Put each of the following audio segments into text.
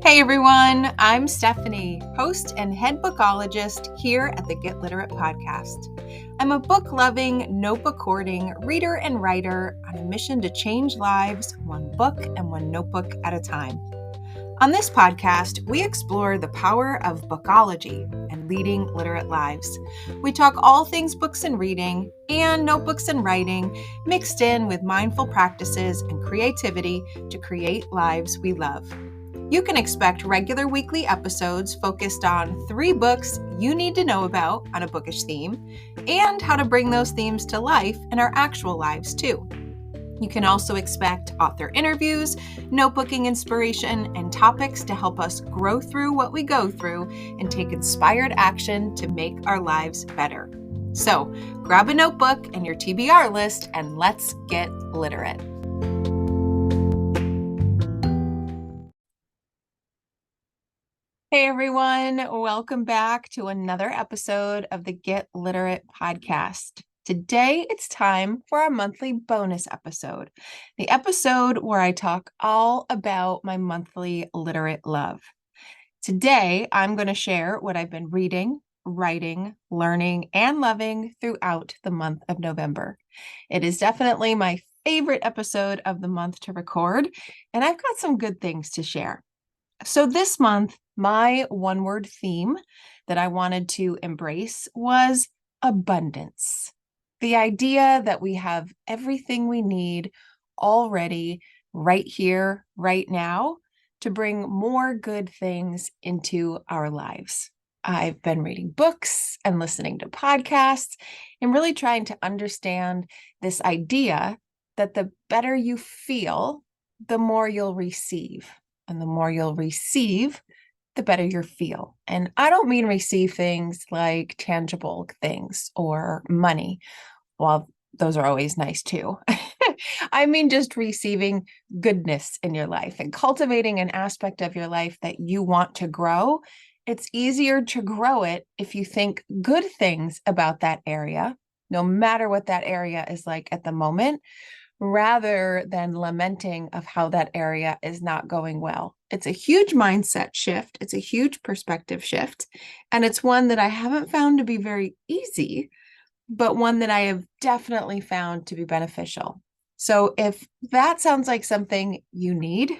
Hey everyone, I'm Stephanie, host and head bookologist here at the Get Literate podcast. I'm a book-loving, notebook-hoarding reader and writer on a mission to change lives one book and one notebook at a time. On this podcast, we explore the power of bookology and leading literate lives. We talk all things books and reading and notebooks and writing, mixed in with mindful practices and creativity to create lives we love. You can expect regular weekly episodes focused on 3 books you need to know about on a bookish theme and how to bring those themes to life in our actual lives too. You can also expect author interviews, notebooking inspiration, and topics to help us grow through what we go through and take inspired action to make our lives better. So grab a notebook and your TBR list and let's get literate. Hey everyone, welcome back to another episode of the Get Literate podcast. Today it's time for our monthly bonus episode, the episode where I talk all about my monthly literate love. Today I'm going to share what I've been reading, writing, learning, and loving throughout the month of November. It is definitely my favorite episode of the month to record, and I've got some good things to share. So this month, my one-word theme that I wanted to embrace was abundance. The idea that we have everything we need already right here, right now, to bring more good things into our lives. I've been reading books and listening to podcasts and really trying to understand this idea that the better you feel, the more you'll receive. And the more you'll receive, the better you'll feel. And I don't mean receive things like tangible things or money. While those are always nice too. I mean just receiving goodness in your life and cultivating an aspect of your life that you want to grow. It's easier to grow it if you think good things about that area, no matter what that area is like at the moment, rather than lamenting of how that area is not going well. It's a huge mindset shift. It's a huge perspective shift. And it's one that I haven't found to be very easy, but one that I have definitely found to be beneficial. So if that sounds like something you need,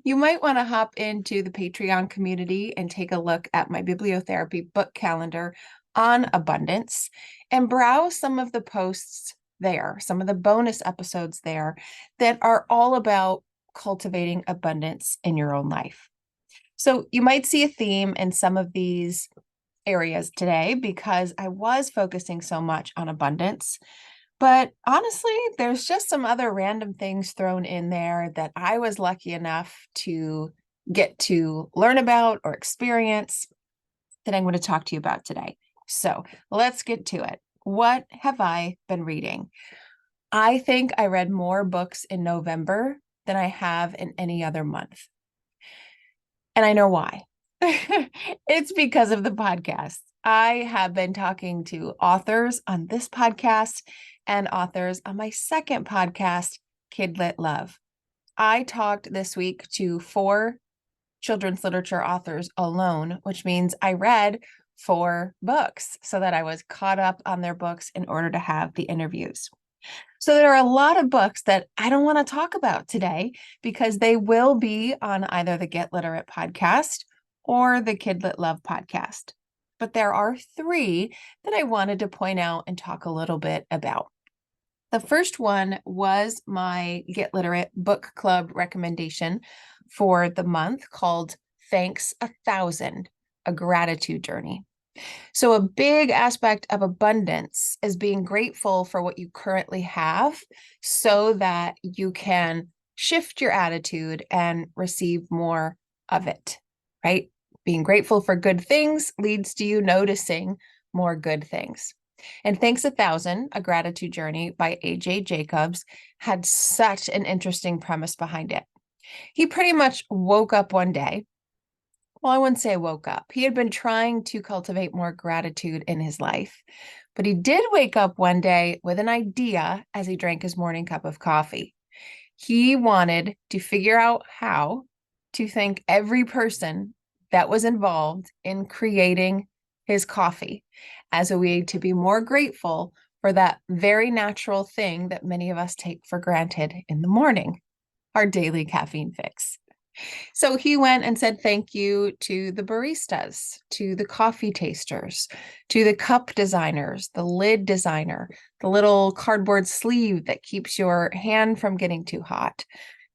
you might want to hop into the Patreon community and take a look at my bibliotherapy book calendar on abundance and browse some of the posts there, some of the bonus episodes there that are all about cultivating abundance in your own life. So you might see a theme in some of these areas today because I was focusing so much on abundance. But honestly, there's just some other random things thrown in there that I was lucky enough to get to learn about or experience that I'm going to talk to you about today. So let's get to it. What have I been reading? I think I read more books in November than I have in any other month. And I know why. It's because of the podcast. I have been talking to authors on this podcast and authors on my second podcast, Kid Lit Love. I talked this week to 4 children's literature authors alone, which means I read 4 books so that I was caught up on their books in order to have the interviews. So there are a lot of books that I don't want to talk about today because they will be on either the Get Literate podcast or the Kid Lit Love podcast. But there are 3 that I wanted to point out and talk a little bit about. The first one was my Get Literate book club recommendation for the month called Thanks 1,000, A Gratitude Journey. So a big aspect of abundance is being grateful for what you currently have so that you can shift your attitude and receive more of it, right? Being grateful for good things leads to you noticing more good things. And Thanks 1,000, A Gratitude Journey by A.J. Jacobs had such an interesting premise behind it. He pretty much woke up one day. Well, I wouldn't say woke up. He had been trying to cultivate more gratitude in his life, but he did wake up one day with an idea as he drank his morning cup of coffee. He wanted to figure out how to thank every person that was involved in creating his coffee as a way to be more grateful for that very natural thing that many of us take for granted in the morning, our daily caffeine fix. So he went and said thank you to the baristas, to the coffee tasters, to the cup designers, the lid designer, the little cardboard sleeve that keeps your hand from getting too hot,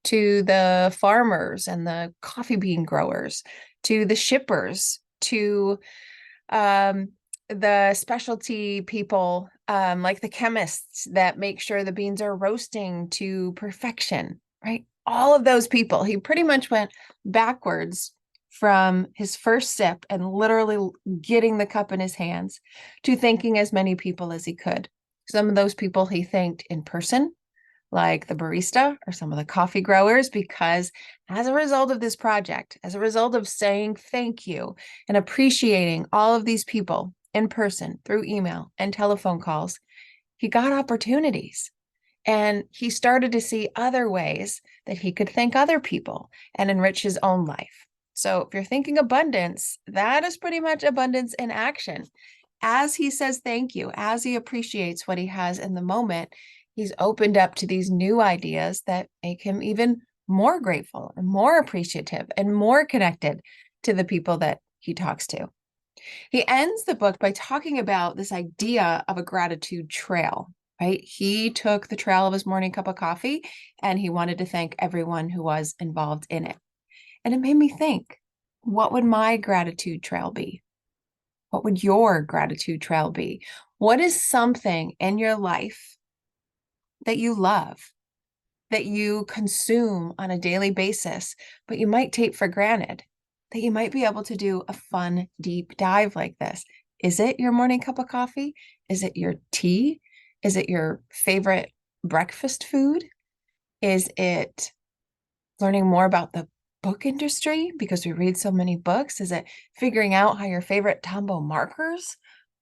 to the farmers and the coffee bean growers, to the shippers, to the specialty people, like the chemists that make sure the beans are roasting to perfection, right? All of those people, he pretty much went backwards from his first sip and literally getting the cup in his hands to thanking as many people as he could. Some of those people he thanked in person, like the barista or some of the coffee growers, because as a result of this project, as a result of saying thank you and appreciating all of these people in person through email and telephone calls, he got opportunities. And he started to see other ways that he could thank other people and enrich his own life. So if you're thinking abundance, that is pretty much abundance in action. As he says thank you, as he appreciates what he has in the moment, he's opened up to these new ideas that make him even more grateful and more appreciative and more connected to the people that he talks to. He ends the book by talking about this idea of a gratitude trail, right? He took the trail of his morning cup of coffee and he wanted to thank everyone who was involved in it. And it made me think, what would my gratitude trail be? What would your gratitude trail be? What is something in your life that you love, that you consume on a daily basis, but you might take for granted, that you might be able to do a fun, deep dive like this? Is it your morning cup of coffee? Is it your tea? Is it your favorite breakfast food? Is it learning more about the book industry because we read so many books? Is it figuring out how your favorite Tombow markers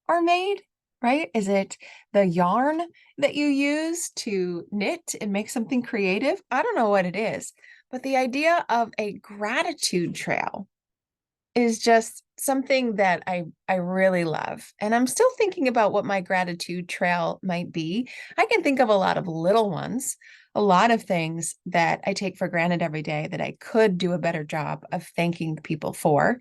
are made, right? Is it the yarn that you use to knit and make something creative? I don't know what it is, but the idea of a gratitude trail is just something that I really love. And I'm still thinking about what my gratitude trail might be. I can think of a lot of little ones, a lot of things that I take for granted every day that I could do a better job of thanking people for.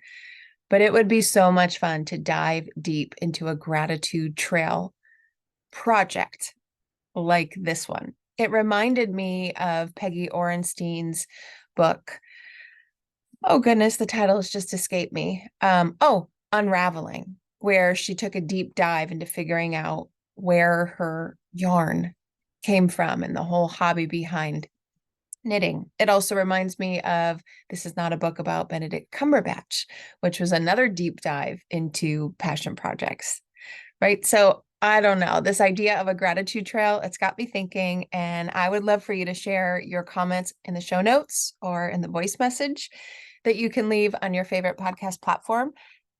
But it would be so much fun to dive deep into a gratitude trail project like this one. It reminded me of Peggy Orenstein's book. Oh goodness, the title has just escaped me. Unraveling, where she took a deep dive into figuring out where her yarn came from and the whole hobby behind knitting. It also reminds me of This Is Not a Book About Benedict Cumberbatch, which was another deep dive into passion projects, right? So I don't know, this idea of a gratitude trail, it's got me thinking, and I would love for you to share your comments in the show notes or in the voice message that you can leave on your favorite podcast platform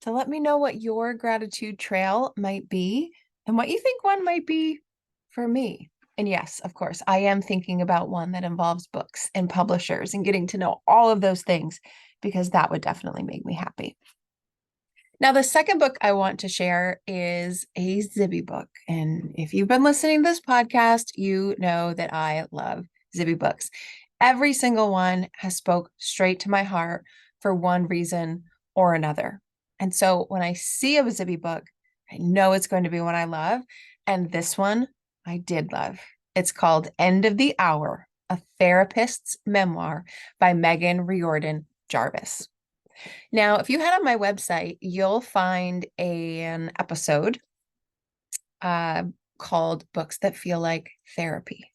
to let me know what your gratitude trail might be and what you think one might be for me. And yes, of course, I am thinking about one that involves books and publishers and getting to know all of those things, because that would definitely make me happy. Now, the second book I want to share is a Zibby book. And if you've been listening to this podcast, you know that I love Zibby books. Every single one has spoke straight to my heart for one reason or another. And so when I see a Zibby book, I know it's going to be one I love. And this one I did love. It's called End of the Hour, a Therapist's Memoir by Megan Riordan Jarvis. Now, if you head on my website, you'll find an episode called Books That Feel Like Therapy.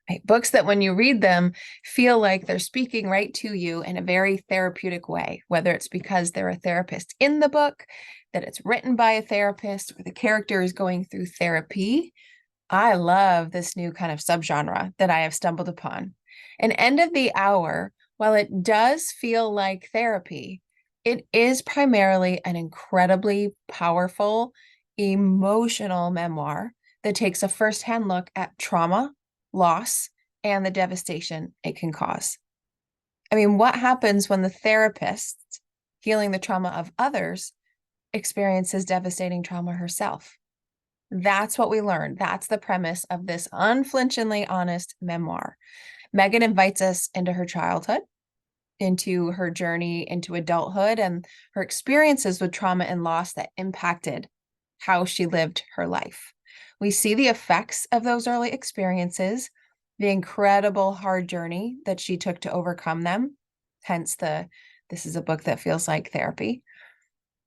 Right? Books that when you read them, feel like they're speaking right to you in a very therapeutic way, whether it's because they're a therapist in the book, that it's written by a therapist, or the character is going through therapy. I love this new kind of subgenre that I have stumbled upon. An End of the Hour, while it does feel like therapy, it is primarily an incredibly powerful, emotional memoir that takes a firsthand look at trauma, loss, and the devastation it can cause. I mean, what happens when the therapist healing the trauma of others experiences devastating trauma herself? That's what we learned. That's the premise of this unflinchingly honest memoir. Megan invites us into her childhood, into her journey into adulthood, and her experiences with trauma and loss that impacted how she lived her life. We see the effects of those early experiences, the incredible hard journey that she took to overcome them. Hence this is a book that feels like therapy.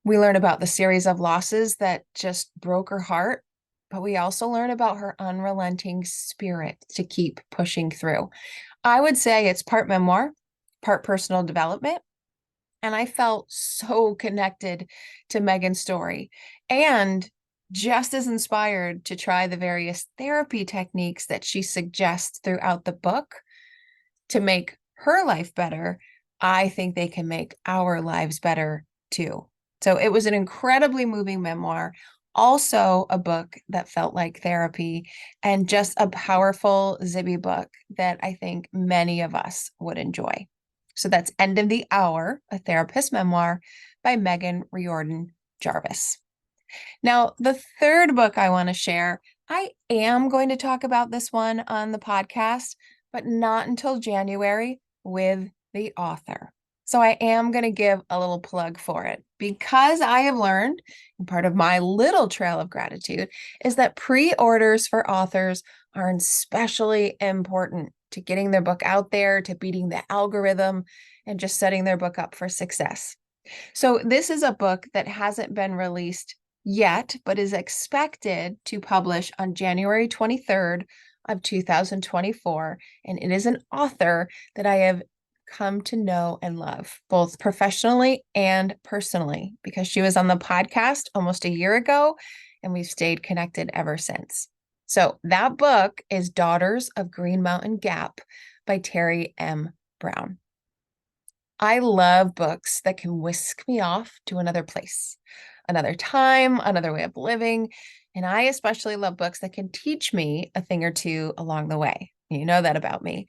We learn about the series of losses that just broke her heart, but we also learn about her unrelenting spirit to keep pushing through. I would say it's part memoir, part personal development. And I felt so connected to Megan's story and just as inspired to try the various therapy techniques that she suggests throughout the book to make her life better. I think they can make our lives better too. So it was an incredibly moving memoir, also a book that felt like therapy, and just a powerful Zibby book that I think many of us would enjoy. So that's End of the Hour, a therapist memoir by Megan Riordan Jarvis. Now, the third book I want to share, I am going to talk about this one on the podcast, but not until January with the author. So I am going to give a little plug for it because I have learned, and part of my little trail of gratitude is that pre-orders for authors are especially important to getting their book out there, to beating the algorithm, and just setting their book up for success. So this is a book that hasn't been released yet, but is expected to publish on January 23rd of 2024. And it is an author that I have come to know and love, both professionally and personally, because she was on the podcast almost a year ago, and we've stayed connected ever since. So that book is Daughters of Green Mountain Gap by Terry M. Brown. I love books that can whisk me off to another place, another time, another way of living. And I especially love books that can teach me a thing or two along the way. You know that about me.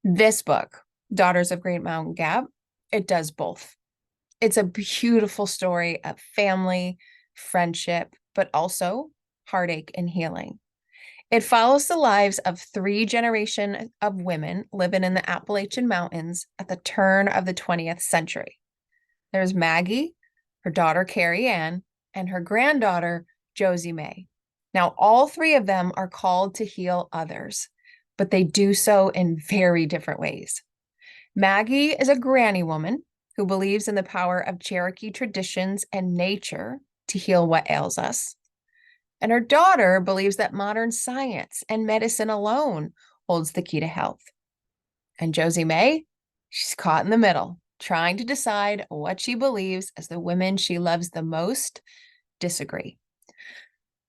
This book, Daughters of Green Mountain Gap, it does both. It's a beautiful story of family, friendship, but also heartache and healing. It follows the lives of 3 generations of women living in the Appalachian Mountains at the turn of the 20th century. There's Maggie, her daughter Carrie Ann, and her granddaughter Josie May. Now, all 3 of them are called to heal others, but they do so in very different ways. Maggie is a granny woman who believes in the power of Cherokee traditions and nature to heal what ails us. And her daughter believes that modern science and medicine alone holds the key to health. And Josie May, she's caught in the middle, trying to decide what she believes as the women she loves the most disagree.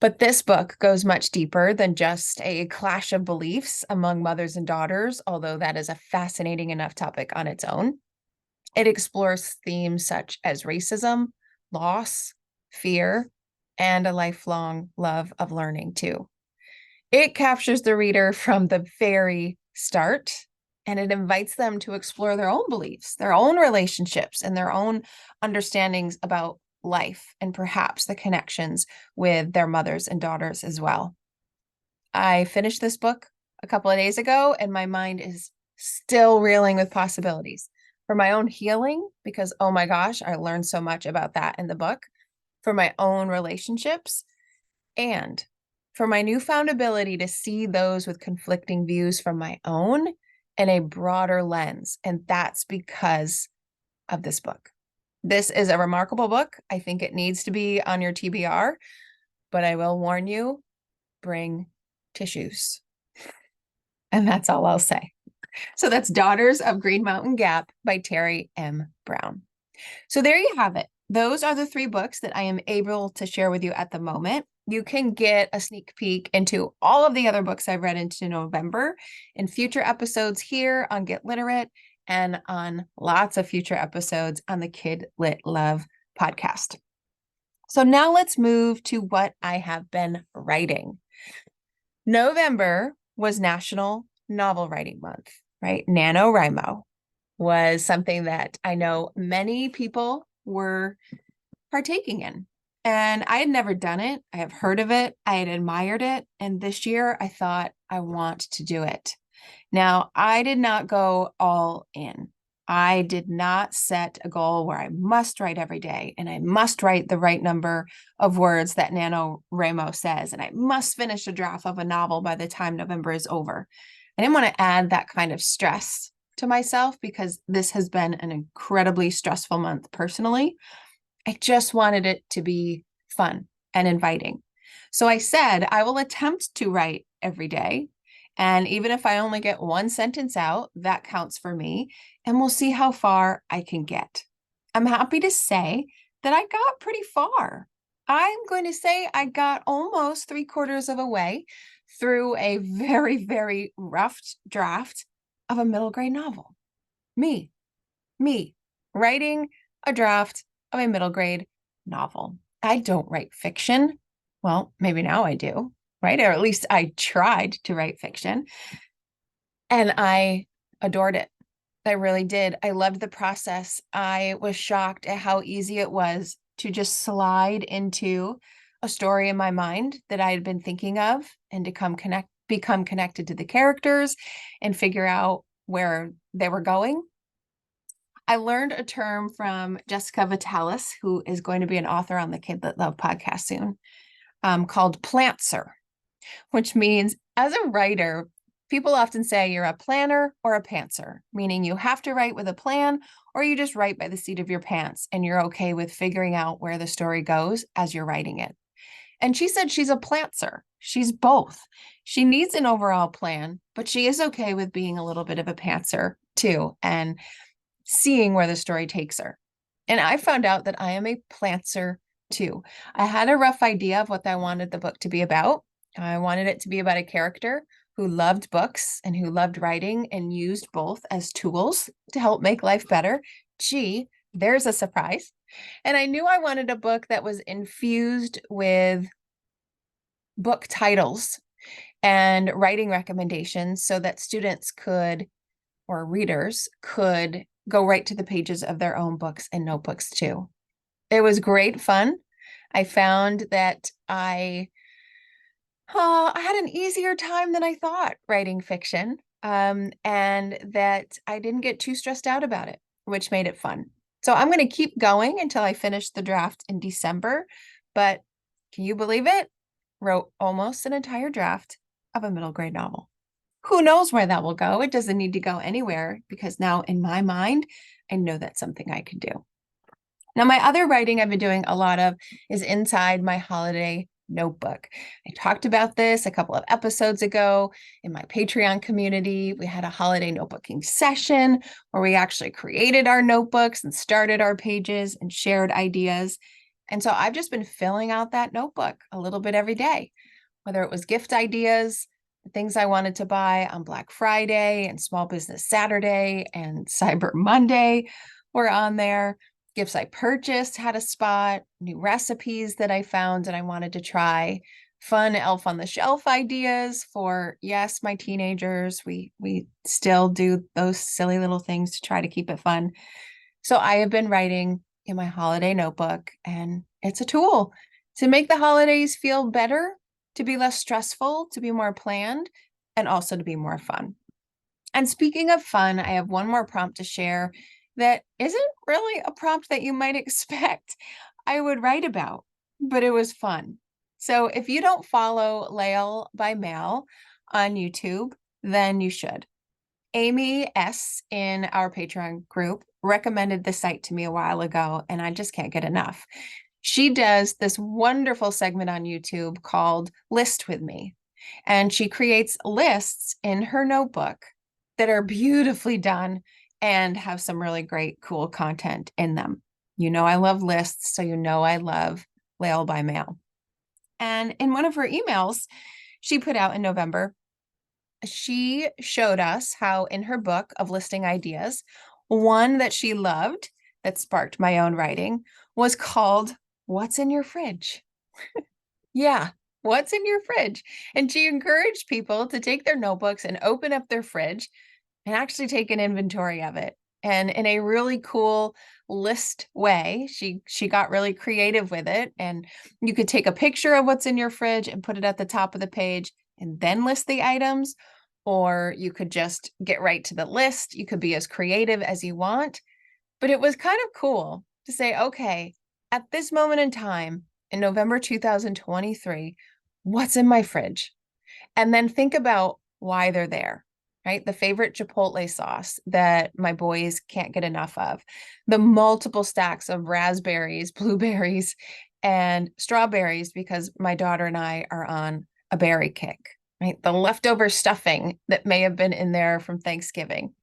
But this book goes much deeper than just a clash of beliefs among mothers and daughters, although that is a fascinating enough topic on its own. It explores themes such as racism, loss, fear, and a lifelong love of learning too. It captures the reader from the very start, and it invites them to explore their own beliefs, their own relationships, and their own understandings about life, and perhaps the connections with their mothers and daughters as well. I finished this book a couple of days ago, and my mind is still reeling with possibilities for my own healing, because, oh my gosh, I learned so much about that in the book, for my own relationships, and for my newfound ability to see those with conflicting views from my own in a broader lens. And that's because of this book. This is a remarkable book. I think it needs to be on your TBR, but I will warn you, bring tissues. And that's all I'll say. So that's Daughters of Green Mountain Gap by Terry M. Brown. So there you have it. Those are the 3 books that I am able to share with you at the moment. You can get a sneak peek into all of the other books I've read into November in future episodes here on Get Literate and on lots of future episodes on the Kid Lit Love podcast. So now let's move to what I have been writing. November was National Novel Writing Month, right? NaNoWriMo. was something that I know many people were partaking in. And I had never done it. I have heard of it. I had admired it. And this year I thought I want to do it. Now, I did not go all in. I did not set a goal where I must write every day and I must write the right number of words that NaNoWriMo says, and I must finish a draft of a novel by the time November is over. I didn't want to add that kind of stress to myself because this has been an incredibly stressful month personally. I just wanted it to be fun and inviting. So I said, I will attempt to write every day. And even if I only get one sentence out, that counts for me. And we'll see how far I can get. I'm happy to say that I got pretty far. I'm going to say I got almost 3/4 of a way through a very, very rough draft of a middle grade novel. Me, writing a draft of a middle grade novel. I don't write fiction. Well, maybe now I do, right? Or at least I tried to write fiction. And I adored it. I really did. I loved the process. I was shocked at how easy it was to just slide into a story in my mind that I had been thinking of and to become connected to the characters and figure out where they were going. I learned a term from Jessica Vitalis, who is going to be an author on the Kid That Love podcast soon, called plantser, which means as a writer, people often say you're a planner or a pantser, meaning you have to write with a plan or you just write by the seat of your pants and you're okay with figuring out where the story goes as you're writing it. And she said she's a plantser. She's both. She needs an overall plan, but she is okay with being a little bit of a pantser too and seeing where the story takes her. And I found out that I am a plantser too. I had a rough idea of what I wanted the book to be about. I wanted it to be about a character who loved books and who loved writing and used both as tools to help make life better. Gee, there's a surprise. And I knew I wanted a book that was infused with book titles and writing recommendations so that students could, or readers could, go right to the pages of their own books and notebooks too. It was great fun. I found that I had an easier time than I thought writing fiction, and that I didn't get too stressed out about it, which made it fun. So I'm going to keep going until I finish the draft in December. But can you believe it? Wrote almost an entire draft of a middle grade novel. Who knows where that will go? It doesn't need to go anywhere because now in my mind, I know that's something I can do. Now, my other writing I've been doing a lot of is inside my holiday notebook. I talked about this a couple of episodes ago in my Patreon community. We had a holiday notebooking session where we actually created our notebooks and started our pages and shared ideas. And so I've just been filling out that notebook a little bit every day, whether it was gift ideas, things I wanted to buy on Black Friday and Small Business Saturday and Cyber Monday were on there. Gifts I purchased had a spot, new recipes that I found and I wanted to try, fun elf on the shelf ideas for, yes, my teenagers. We still do those silly little things to try to keep it fun. So I have been writing in my holiday notebook, and it's a tool to make the holidays feel better, to be less stressful, to be more planned, and also to be more fun. And speaking of fun, I have one more prompt to share that isn't really a prompt that you might expect I would write about, but it was fun. So if you don't follow Lael by Mail on YouTube, then you should. Amy S. in our Patreon group recommended the site to me a while ago, and I just can't get enough. She does this wonderful segment on YouTube called List With Me, and she creates lists in her notebook that are beautifully done and have some really great, cool content in them. You know, I love lists, so you know I love Lael by Mail. And in one of her emails she put out in November, she showed us how in her book of listing ideas, one that she loved that sparked my own writing was called What's in Your Fridge? Yeah, what's in your fridge? And she encouraged people to take their notebooks and open up their fridge and actually take an inventory of it And in a really cool list way, she got really creative with it. And you could take a picture of what's in your fridge and put it at the top of the page and then list the items. Or you could just get right to the list. You could be as creative as you want. But it was kind of cool to say, okay, at this moment in time, in November 2023, what's in my fridge? And then think about why they're there, right? The favorite Chipotle sauce that my boys can't get enough of, the multiple stacks of raspberries, blueberries, and strawberries, because my daughter and I are on a berry kick, right? The leftover stuffing that may have been in there from Thanksgiving.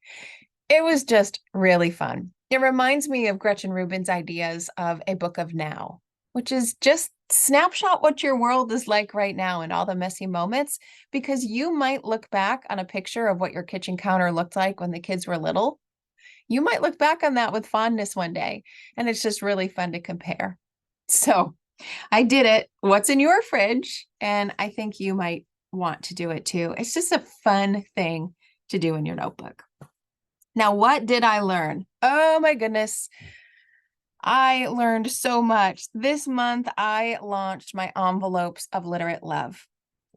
It was just really fun. It reminds me of Gretchen Rubin's ideas of a book of now, which is just snapshot what your world is like right now and all the messy moments, because you might look back on a picture of what your kitchen counter looked like when the kids were little. You might look back on that with fondness one day, and it's just really fun to compare. So I did it. What's in your fridge? And I think you might want to do it too. It's just a fun thing to do in your notebook. Now, what did I learn? Oh my goodness. I learned so much. This month, I launched my envelopes of Literate Love.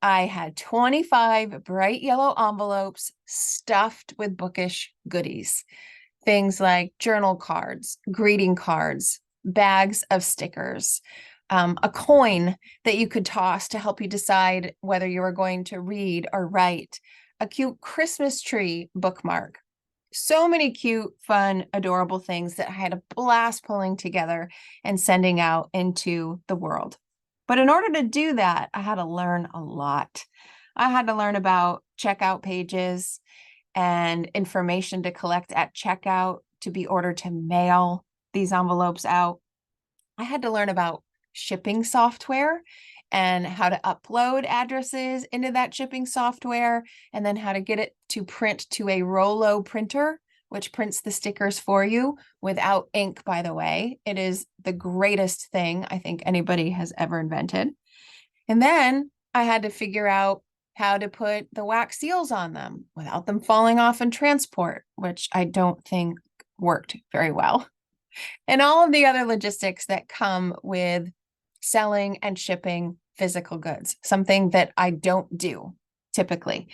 I had 25 bright yellow envelopes stuffed with bookish goodies. Things like journal cards, greeting cards, bags of stickers, a coin that you could toss to help you decide whether you were going to read or write, a cute Christmas tree bookmark. So many cute, fun, adorable things that I had a blast pulling together and sending out into the world. But in order to do that, I had to learn a lot. I had to learn about checkout pages and information to collect at checkout to be ordered to mail these envelopes out. I had to learn about shipping software and how to upload addresses into that shipping software, and then how to get it to print to a Rollo printer, which prints the stickers for you without ink, by the way. It is the greatest thing I think anybody has ever invented. And then I had to figure out how to put the wax seals on them without them falling off in transport, which I don't think worked very well. And all of the other logistics that come with selling and shipping physical goods, something that I don't do typically.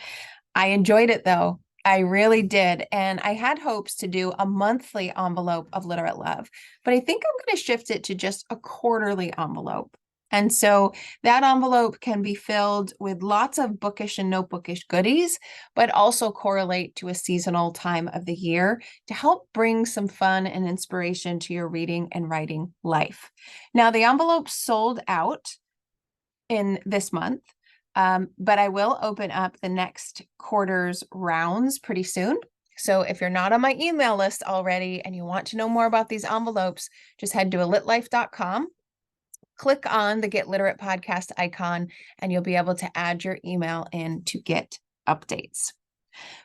I enjoyed it though. I really did. And I had hopes to do a monthly envelope of Literate Love, but I think I'm going to shift it to just a quarterly envelope. And so that envelope can be filled with lots of bookish and notebookish goodies, but also correlate to a seasonal time of the year to help bring some fun and inspiration to your reading and writing life. Now, the envelope sold out in this month, but I will open up the next quarter's rounds pretty soon. So if you're not on my email list already and you want to know more about these envelopes, just head to elitlife.com. Click on the Get Literate podcast icon, and you'll be able to add your email in to get updates.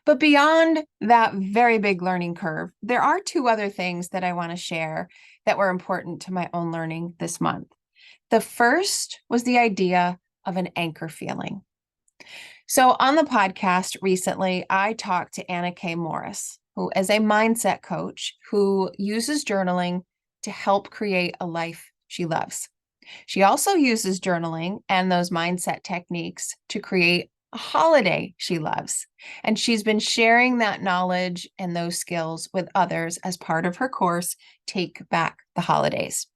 But beyond that very big learning curve, there are two other things that I want to share that were important to my own learning this month. The first was the idea of an anchor feeling. So on the podcast recently, I talked to Anna K. Morris, who is a mindset coach who uses journaling to help create a life she loves. She also uses journaling and those mindset techniques to create a holiday she loves. And she's been sharing that knowledge and those skills with others as part of her course, Take Back the Holidays.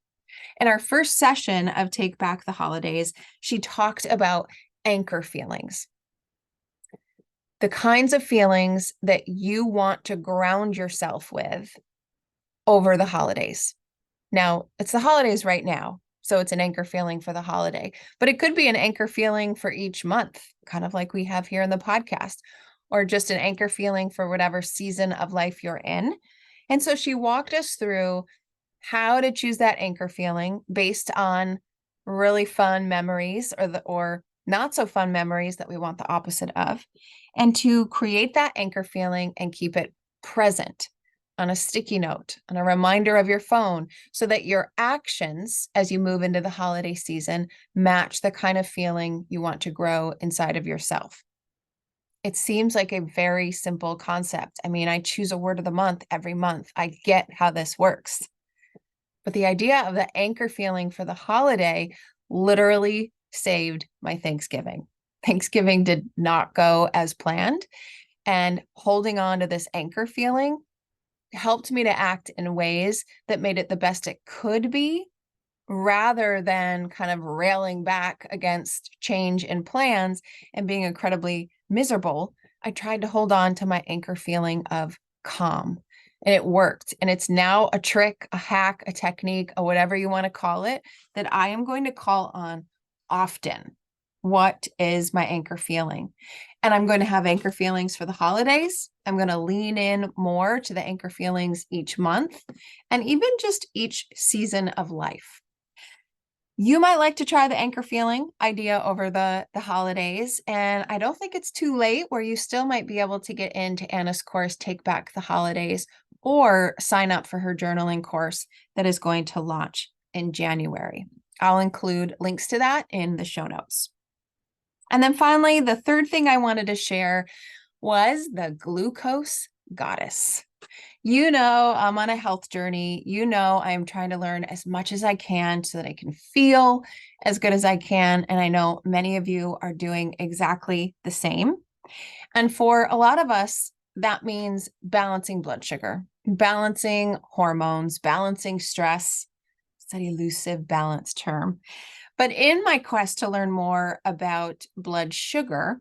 In our first session of Take Back the Holidays, she talked about anchor feelings, the kinds of feelings that you want to ground yourself with over the holidays. Now, it's the holidays right now, so it's an anchor feeling for the holiday, but it could be an anchor feeling for each month, kind of like we have here in the podcast, or just an anchor feeling for whatever season of life you're in. And so she walked us through how to choose that anchor feeling based on really fun memories or not so fun memories that we want the opposite of, and to create that anchor feeling and keep it present on a sticky note, on a reminder of your phone, so that your actions as you move into the holiday season match the kind of feeling you want to grow inside of yourself. It seems like a very simple concept. I mean, I choose a word of the month every month. I get how this works. But the idea of the anchor feeling for the holiday literally saved my Thanksgiving. Thanksgiving did not go as planned, and holding on to this anchor feeling helped me to act in ways that made it the best it could be, rather than kind of railing back against change in plans and being incredibly miserable. I tried to hold on to my anchor feeling of calm, and it worked. And it's now a trick, a hack, a technique, or whatever you want to call it, that I am going to call on often. What is my anchor feeling? And I'm going to have anchor feelings for the holidays. I'm going to lean in more to the anchor feelings each month, and even just each season of life. You might like to try the anchor feeling idea over the holidays, and I don't think it's too late, where you still might be able to get into Anna's course, Take Back the Holidays, or sign up for her journaling course that is going to launch in January. I'll include links to that in the show notes. And then finally, the third thing I wanted to share was the glucose goddess. You know, I'm on a health journey. You know, I'm trying to learn as much as I can so that I can feel as good as I can. And I know many of you are doing exactly the same. And for a lot of us, that means balancing blood sugar, balancing hormones, balancing stress. It's that elusive balance term. But in my quest to learn more about blood sugar,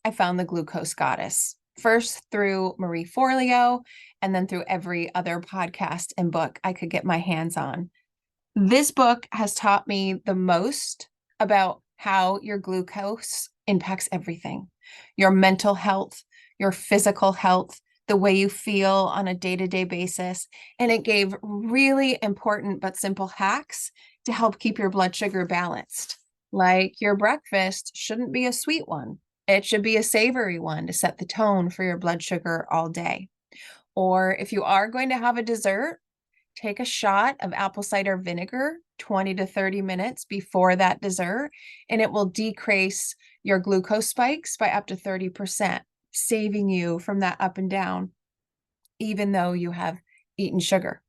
I found the glucose goddess, first through Marie Forleo, and then through every other podcast and book I could get my hands on. This book has taught me the most about how your glucose impacts everything: your mental health, your physical health, the way you feel on a day-to-day basis. And it gave really important but simple hacks to help keep your blood sugar balanced. Like, your breakfast shouldn't be a sweet one. It should be a savory one to set the tone for your blood sugar all day. Or if you are going to have a dessert, take a shot of apple cider vinegar 20 to 30 minutes before that dessert, and it will decrease your glucose spikes by up to 30%, saving you from that up and down, even though you have eaten sugar.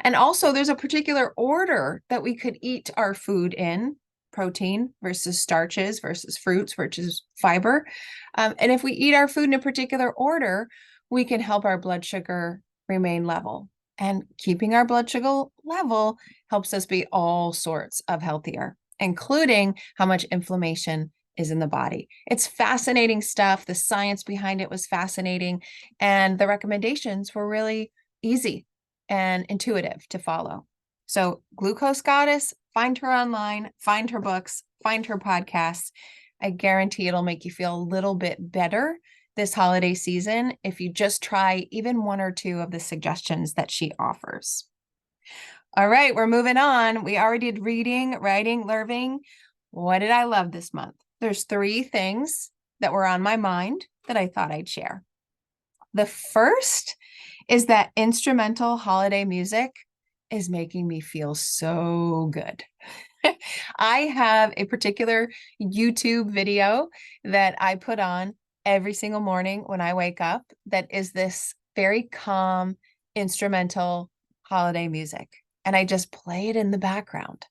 And also, there's a particular order that we could eat our food in: protein versus starches versus fruits versus fiber. And if we eat our food in a particular order, we can help our blood sugar remain level. And keeping our blood sugar level helps us be all sorts of healthier, including how much inflammation is in the body. It's fascinating stuff. The science behind it was fascinating, and the recommendations were really easy and intuitive to follow. So, Glucose Goddess, find her online, find her books, find her podcasts. I guarantee it'll make you feel a little bit better this holiday season if you just try even one or two of the suggestions that she offers. All right, we're moving on. We already did reading, writing, learning. What did I love this month? There's 3 things that were on my mind that I thought I'd share. The first is that instrumental holiday music is making me feel so good. I have a particular YouTube video that I put on every single morning when I wake up that is this very calm instrumental holiday music. And I just play it in the background,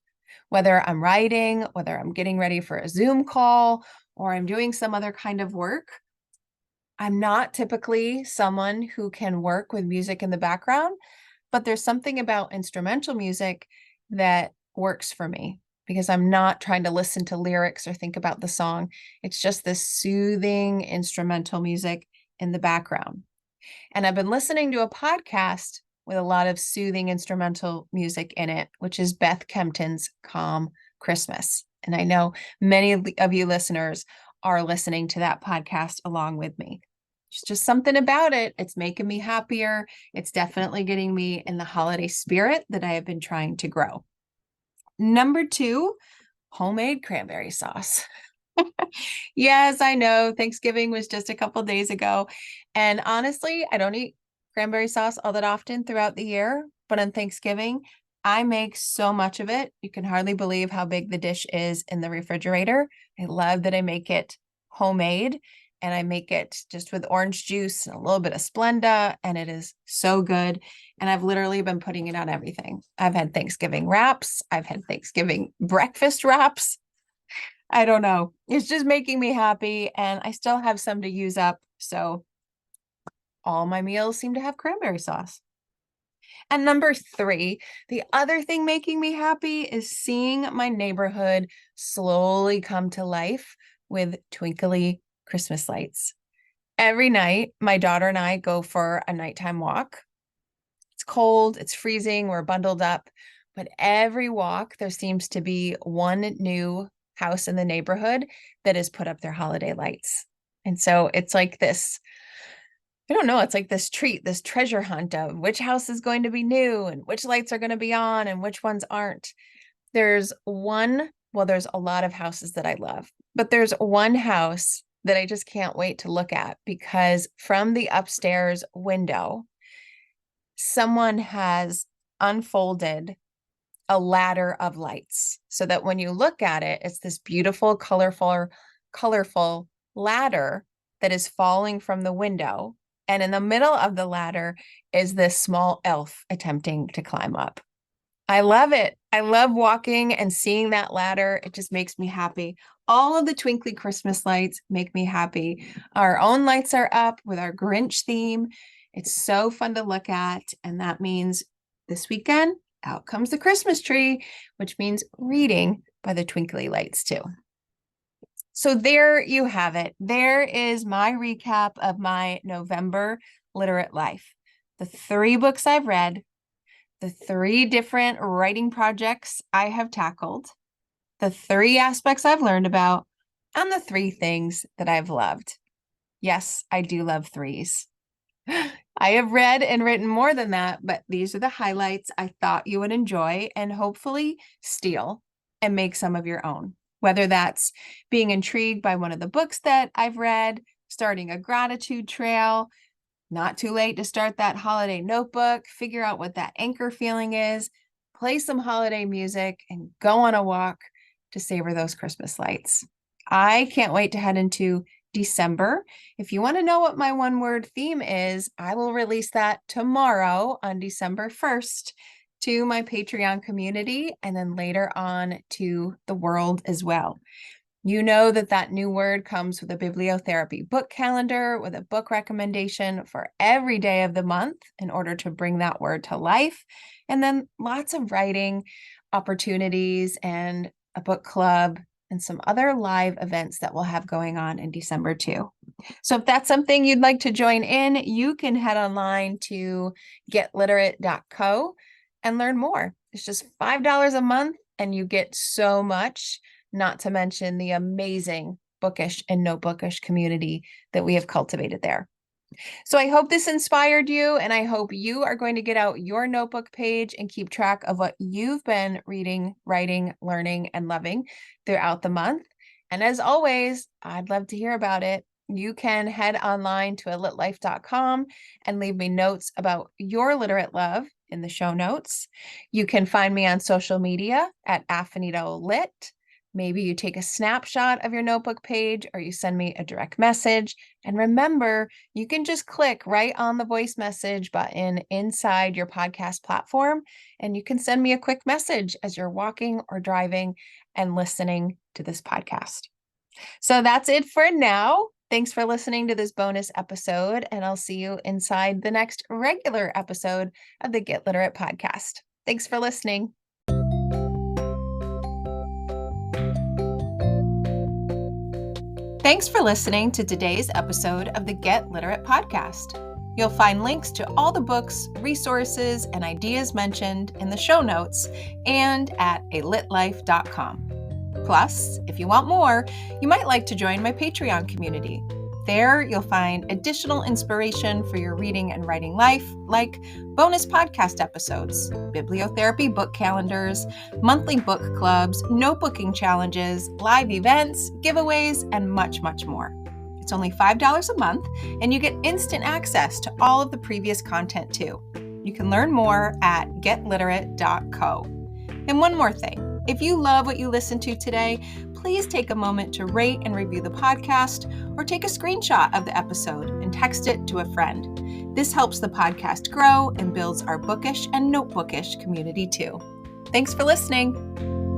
whether I'm writing, whether I'm getting ready for a Zoom call, or I'm doing some other kind of work. I'm not typically someone who can work with music in the background, but there's something about instrumental music that works for me, because I'm not trying to listen to lyrics or think about the song. It's just this soothing instrumental music in the background. And I've been listening to a podcast with a lot of soothing instrumental music in it, which is Beth Kempton's Calm Christmas. And I know many of you listeners are listening to that podcast along with me. There's just something about it. It's making me happier. It's definitely getting me in the holiday spirit that I have been trying to grow. Number 2, homemade cranberry sauce. Yes, I know Thanksgiving was just a couple days ago. And honestly, I don't eat cranberry sauce all that often throughout the year, but on Thanksgiving, I make so much of it. You can hardly believe how big the dish is in the refrigerator. I love that I make it homemade. and I make it just with orange juice and a little bit of Splenda, and it is so good. And I've literally been putting it on everything. I've had Thanksgiving wraps. I've had Thanksgiving breakfast wraps. I don't know. It's just making me happy, and I still have some to use up. So all my meals seem to have cranberry sauce. And number 3, the other thing making me happy is seeing my neighborhood slowly come to life with twinkly Christmas lights. Every night, my daughter and I go for a nighttime walk. It's cold, it's freezing, we're bundled up, but every walk, there seems to be one new house in the neighborhood that has put up their holiday lights. And so it's like this, I don't know, it's like this treat, this treasure hunt of which house is going to be new and which lights are going to be on and which ones aren't. There's a lot of houses that I love, but there's one house that I just can't wait to look at, because from the upstairs window, someone has unfolded a ladder of lights so that when you look at it, it's this beautiful, colorful ladder that is falling from the window. And in the middle of the ladder is this small elf attempting to climb up. I love it. I love walking and seeing that ladder. It just makes me happy. All of the twinkly Christmas lights make me happy. Our own lights are up with our Grinch theme. It's so fun to look at. And that means this weekend, out comes the Christmas tree, which means reading by the twinkly lights too. So there you have it. There is my recap of my November literate life. The 3 books I've read, the 3 different writing projects I have tackled, the 3 aspects I've learned about, and the 3 things that I've loved. Yes, I do love 3s. I have read and written more than that, but these are the highlights I thought you would enjoy and hopefully steal and make some of your own. Whether that's being intrigued by one of the books that I've read, starting a gratitude trail, not too late to start that holiday notebook, figure out what that anchor feeling is, play some holiday music, and go on a walk to savor those Christmas lights. I can't wait to head into December. If you want to know what my one-word theme is, I will release that tomorrow on December 1st to my Patreon community, and then later on to the world as well. You know that new word comes with a bibliotherapy book calendar with a book recommendation for every day of the month in order to bring that word to life. And then lots of writing opportunities and a book club and some other live events that we'll have going on in December too. So if that's something you'd like to join in, you can head online to getliterate.co and learn more. It's just $5 a month and you get so much, not to mention the amazing bookish and no bookish community that we have cultivated there. So I hope this inspired you, and I hope you are going to get out your notebook page and keep track of what you've been reading, writing, learning, and loving throughout the month. And as always, I'd love to hear about it. You can head online to alitlife.com and leave me notes about your literate love in the show notes. You can find me on social media at AfinitoLit. Maybe you take a snapshot of your notebook page or you send me a direct message. And remember, you can just click right on the voice message button inside your podcast platform, and you can send me a quick message as you're walking or driving and listening to this podcast. So that's it for now. Thanks for listening to this bonus episode, and I'll see you inside the next regular episode of the Get Literate podcast. Thanks for listening. Thanks for listening to today's episode of the Get Literate podcast. You'll find links to all the books, resources, and ideas mentioned in the show notes and at alitlife.com. Plus, if you want more, you might like to join my Patreon community. There, you'll find additional inspiration for your reading and writing life, like bonus podcast episodes, bibliotherapy book calendars, monthly book clubs, notebooking challenges, live events, giveaways, and much, much more. It's only $5 a month, and you get instant access to all of the previous content too. You can learn more at getliterate.co. And one more thing. If you love what you listened to today, please take a moment to rate and review the podcast or take a screenshot of the episode and text it to a friend. This helps the podcast grow and builds our bookish and notebookish community too. Thanks for listening.